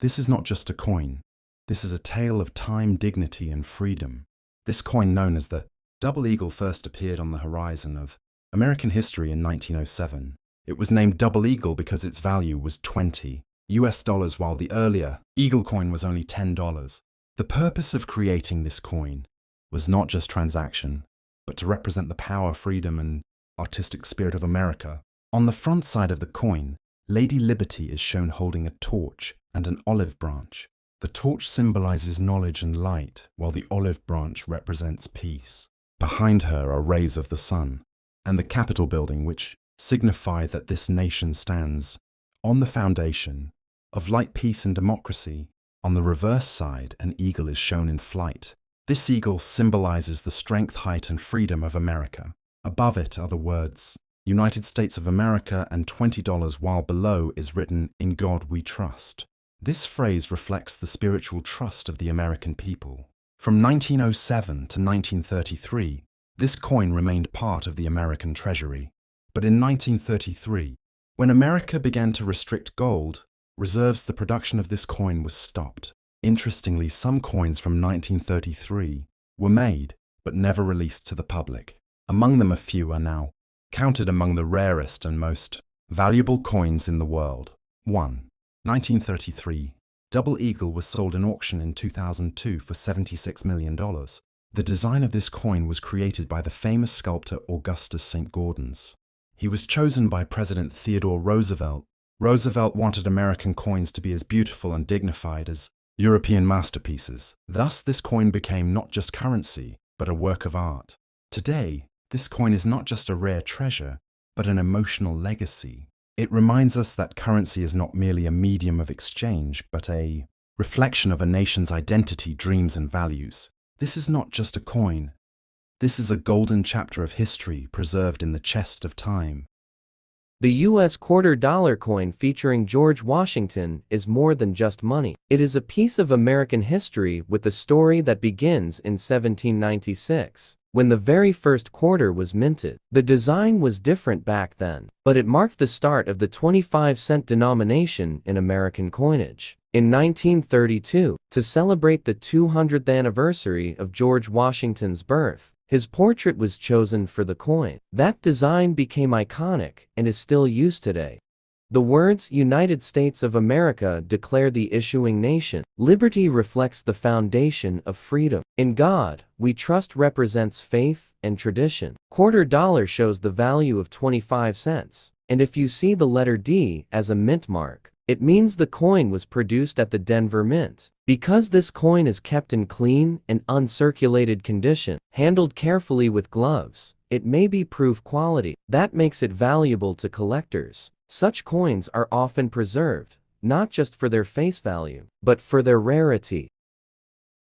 This is not just a coin. This is a tale of time, dignity, and freedom. This coin, known as the Double Eagle, first appeared on the horizon of American history in 1907. It was named Double Eagle because its value was $20 US, while the earlier Eagle coin was only $10. The purpose of creating this coin was not just transaction, but to represent the power, freedom, and artistic spirit of America. On the front side of the coin, Lady Liberty is shown holding a torch and an olive branch. The torch symbolizes knowledge and light, while the olive branch represents peace. Behind her are rays of the sun, and the Capitol building, which signify that this nation stands on the foundation of light, peace, and democracy. On the reverse side, an eagle is shown in flight. This eagle symbolizes the strength, height, and freedom of America. Above it are the words United States of America and $20, while below is written, "In God we trust." This phrase reflects the spiritual trust of the American people. From 1907 to 1933, this coin remained part of the American treasury. But in 1933, when America began to restrict gold reserves, the production of this coin was stopped. Interestingly, some coins from 1933 were made but never released to the public. Among them, a few are now counted among the rarest and most valuable coins in the world. 1. 1933. Double Eagle was sold in auction in 2002 for $76 million. The design of this coin was created by the famous sculptor Augustus St. Gaudens. He was chosen by President Theodore Roosevelt. Roosevelt wanted American coins to be as beautiful and dignified as European masterpieces. Thus, this coin became not just currency, but a work of art. Today, this coin is not just a rare treasure, but an emotional legacy. It reminds us that currency is not merely a medium of exchange, but a reflection of a nation's identity, dreams, and values. This is not just a coin. This is a golden chapter of history preserved in the chest of time. The U.S. $quarter coin featuring George Washington is more than just money. It is a piece of American history with a story that begins in 1796, when the very first quarter was minted. The design was different back then, but it marked the start of the 25-cent denomination in American coinage. In 1932, to celebrate the 200th anniversary of George Washington's birth, his portrait was chosen for the coin. That design became iconic and is still used today. The words "United States of America" declare the issuing nation. Liberty reflects the foundation of freedom. "In God we trust" represents faith and tradition. $quarter shows the value of 25 cents. And if you see the letter D as a mint mark, it means the coin was produced at the Denver Mint. Because this coin is kept in clean and uncirculated condition, handled carefully with gloves, it may be proof quality. That makes it valuable to collectors. Such coins are often preserved, not just for their face value, but for their rarity.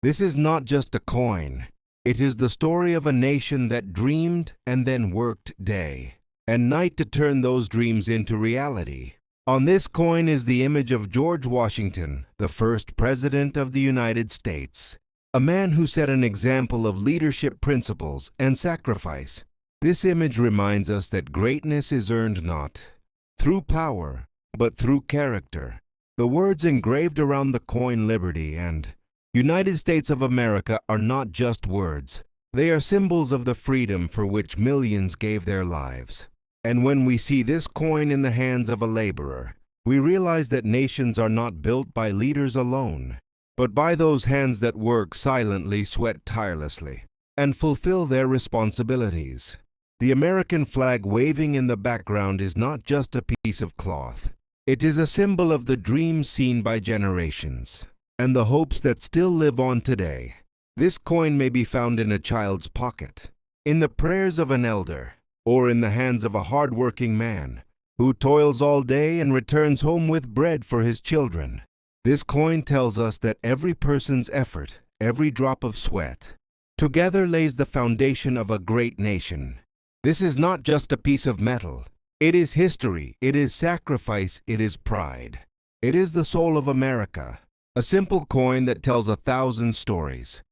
This is not just a coin. It is the story of a nation that dreamed and then worked day and night to turn those dreams into reality. On this coin is the image of George Washington, the first President of the United States, a man who set an example of leadership principles and sacrifice. This image reminds us that greatness is earned not through power, but through character. The words engraved around the coin "Liberty" and "United States of America" are not just words. They are symbols of the freedom for which millions gave their lives. And when we see this coin in the hands of a laborer, we realize that nations are not built by leaders alone, but by those hands that work silently, sweat tirelessly, and fulfill their responsibilities. The American flag waving in the background is not just a piece of cloth. It is a symbol of the dreams seen by generations, and the hopes that still live on today. This coin may be found in a child's pocket, in the prayers of an elder, or in the hands of a hard-working man who toils all day and returns home with bread for his children. This coin tells us that every person's effort, every drop of sweat, together lays the foundation of a great nation. This is not just a piece of metal. It is history, it is sacrifice, it is pride. It is the soul of America, a simple coin that tells 1,000 stories,